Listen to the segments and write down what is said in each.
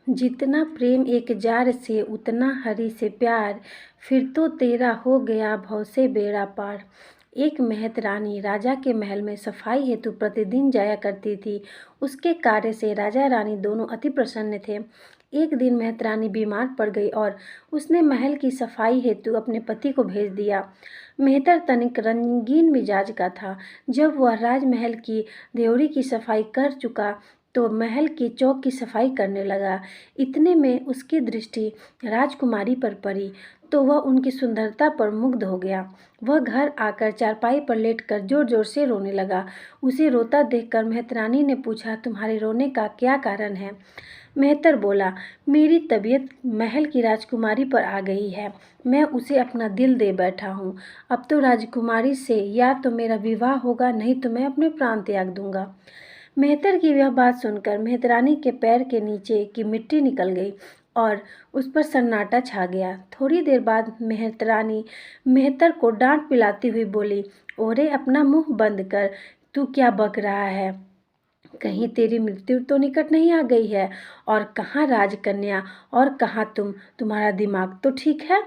जितना प्रेम एक जार से उतना हरि से प्यार, फिर तो तेरा हो गया भव से बेड़ा पार। एक महत रानी राजा के महल में सफाई हेतु प्रतिदिन जाया करती थी। उसके कार्य से राजा रानी दोनों अति प्रसन्न थे। एक दिन महत रानी बीमार पड़ गई और उसने महल की सफाई हेतु अपने पति को भेज दिया। मेहतर तनिक रंगीन मिजाज का था। जब वह राजमहल की देवरी की सफाई कर चुका तो महल की चौक की सफाई करने लगा। इतने में उसकी दृष्टि राजकुमारी पर पड़ी तो वह उनकी सुंदरता पर मुग्ध हो गया। वह घर आकर चारपाई पर लेटकर जोर जोर से रोने लगा। उसे रोता देखकर मेहतरानी ने पूछा, तुम्हारे रोने का क्या कारण है? मेहतर बोला, मेरी तबीयत महल की राजकुमारी पर आ गई है। मैं उसे अपना दिल दे बैठा हूँ। अब तो राजकुमारी से या तो मेरा विवाह होगा, नहीं तो मैं अपने प्राण त्याग दूंगा। मेहतर की यह बात सुनकर मेहतरानी के पैर के नीचे की मिट्टी निकल गई और उस पर सन्नाटा छा गया। थोड़ी देर बाद मेहतरानी मेहतर को डांट पिलाती हुई बोली, ओरे अपना मुंह बंद कर, तू क्या बक रहा है? कहीं तेरी मृत्यु तो निकट नहीं आ गई है? और कहाँ राजकन्या और कहाँ तुम्हारा दिमाग तो ठीक है?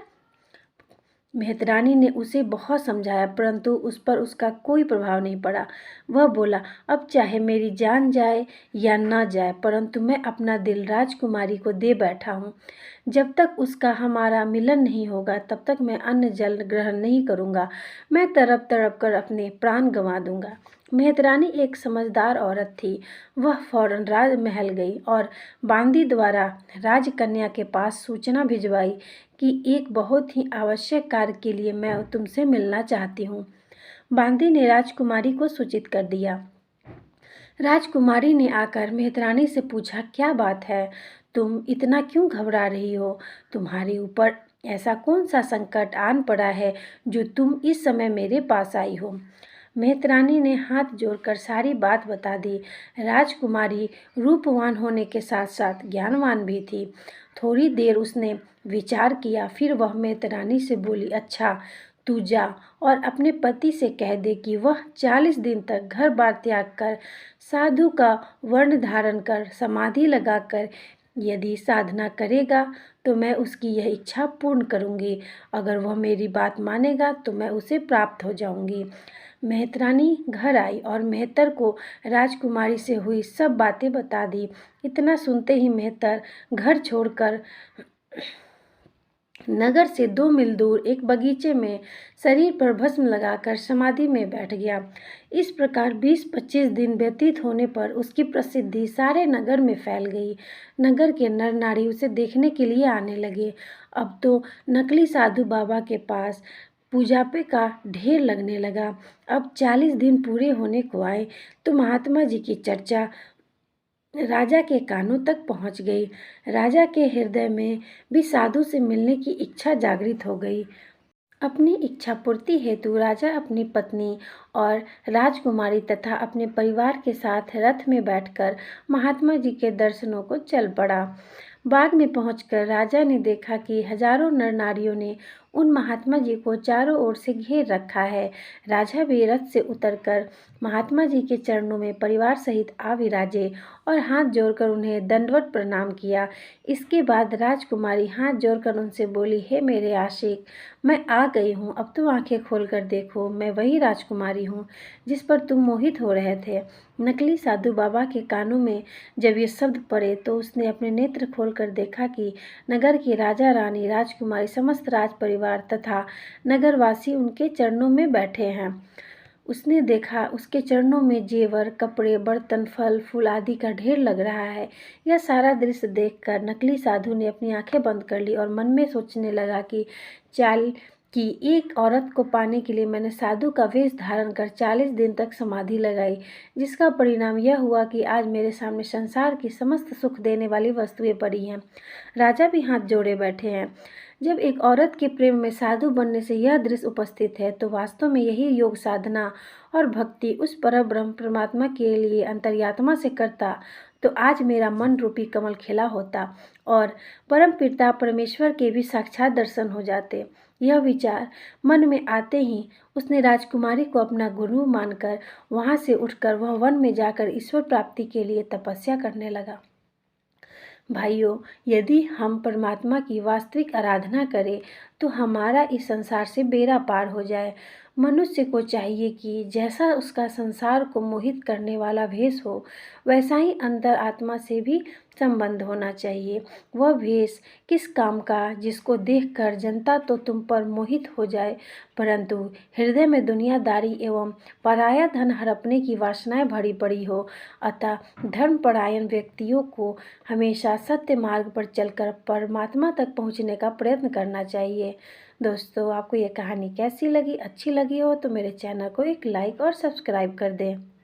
मेहतरानी ने उसे बहुत समझाया परंतु उस पर उसका कोई प्रभाव नहीं पड़ा। वह बोला, अब चाहे मेरी जान जाए या न जाए परंतु मैं अपना दिल राजकुमारी को दे बैठा हूँ। जब तक उसका हमारा मिलन नहीं होगा तब तक मैं अन्न जल ग्रहण नहीं करूँगा। मैं तड़प तड़प कर अपने प्राण गंवा दूंगा। मेहतरानी एक समझदार औरत थी। वह फौरन राजमहल गई और बांदी द्वारा राजकन्या के पास सूचना भिजवाई कि एक बहुत ही आवश्यक कार्य के लिए मैं तुमसे मिलना चाहती हूँ। बांदी ने राजकुमारी को सूचित कर दिया। राजकुमारी ने आकर मेहतरानी से पूछा, क्या बात है? तुम इतना क्यों घबरा रही हो? तुम्हारे ऊपर ऐसा कौन सा संकट आन पड़ा है जो तुम इस समय मेरे पास आई हो? मेहतरानी ने हाथ जोड़कर सारी बात बता दी। राजकुमारी रूपवान होने के साथ साथ ज्ञानवान भी थी। थोड़ी देर उसने विचार किया, फिर वह मेहतरानी से बोली, अच्छा तू जा और अपने पति से कह दे कि वह 40 दिन तक घर बार त्याग कर साधु का वर्ण धारण कर समाधि लगाकर यदि साधना करेगा तो मैं उसकी यह इच्छा पूर्ण करूंगी। अगर वह मेरी बात मानेगा तो मैं उसे प्राप्त हो जाऊंगी। मेहतरानी घर आई और मेहतर को राजकुमारी से हुई सब बातें बता दी। इतना सुनते ही मेहतर घर छोड़कर नगर से 2 मील दूर एक बगीचे में शरीर पर भस्म लगाकर समाधि में बैठ गया। इस प्रकार 20-25 दिन व्यतीत होने पर उसकी प्रसिद्धि सारे नगर में फैल गई। नगर के नर नारी उसे देखने के लिए आने लगे। अब तो नकली साधु बाबा के पास पूजापे का ढेर लगने लगा। अब 40 दिन पूरे होने को आए तो महात्मा जी की चर्चा राजा के कानों तक पहुंच गई। राजा के हृदय में भी साधु से मिलने की इच्छा जागृत हो गई। अपनी इच्छा पूर्ति हेतु राजा अपनी पत्नी और राजकुमारी तथा अपने परिवार के साथ रथ में बैठकर महात्मा जी के दर्शनों को चल पड़ा। बाग में पहुंचकर राजा ने देखा कि हजारों नर नारियों ने उन महात्मा जी को चारों ओर से घेर रखा है। राजा भी रथ से उतरकर महात्मा जी के चरणों में परिवार सहित आ विराजे और हाथ जोड़कर उन्हें दंडवत प्रणाम किया। इसके बाद राजकुमारी हाथ जोड़कर उनसे बोली, हे मेरे आशिक, मैं आ गई हूँ, अब तो आंखें खोलकर देखो, मैं वही राजकुमारी हूँ जिस पर तुम मोहित हो रहे थे। नकली साधु बाबा के कानों में जब ये शब्द पड़े तो उसने अपने नेत्र खोलकर देखा कि नगर के राजा रानी राजकुमारी समस्त राज परिवार तथा नगरवासी उनके चरणों में बैठे हैं। उसने देखा उसके चरणों में जेवर, कपड़े, बर्तन, फल फूल आदि का ढेर लग रहा है। यह सारा दृश्य देखकर नकली साधु ने अपनी आंखें बंद कर ली और मन में सोचने लगा कि एक औरत को पाने के लिए मैंने साधु का वेश धारण कर 40 दिन तक समाधि लगाई, जिसका परिणाम यह हुआ कि आज मेरे सामने संसार की समस्त सुख देने वाली वस्तुएं पड़ी हैं। राजा भी हाथ जोड़े बैठे हैं। जब एक औरत के प्रेम में साधु बनने से यह दृश्य उपस्थित है तो वास्तव में यही योग साधना और भक्ति उस परब्रह्म परमात्मा के लिए अंतर्यात्मा से करता तो आज मेरा मन रूपी कमल खिला होता और परम पिता परमेश्वर के भी साक्षात दर्शन हो जाते। यह विचार मन में आते ही उसने राजकुमारी को अपना गुरु मानकर वहां से उठकर वह वन में जाकर ईश्वर प्राप्ति के लिए तपस्या करने लगा। भाइयों, यदि हम परमात्मा की वास्तविक आराधना करें तो हमारा इस संसार से बेड़ा पार हो जाए। मनुष्य को चाहिए कि जैसा उसका संसार को मोहित करने वाला भेष हो, वैसा ही अंतर आत्मा से भी संबंध होना चाहिए। वह भेष किस काम का जिसको देखकर जनता तो तुम पर मोहित हो जाए, परंतु हृदय में दुनियादारी एवं पराया धन हड़पने की वासनाएं भरी पड़ी हो। अतः धर्मपरायण व्यक्तियों को हमेशा सत्य मार्ग पर चलकर परमात्मा तक पहुंचने का प्रयत्न करना चाहिए। दोस्तों, आपको ये कहानी कैसी लगी? अच्छी लगी हो तो मेरे चैनल को एक लाइक और सब्सक्राइब कर दें।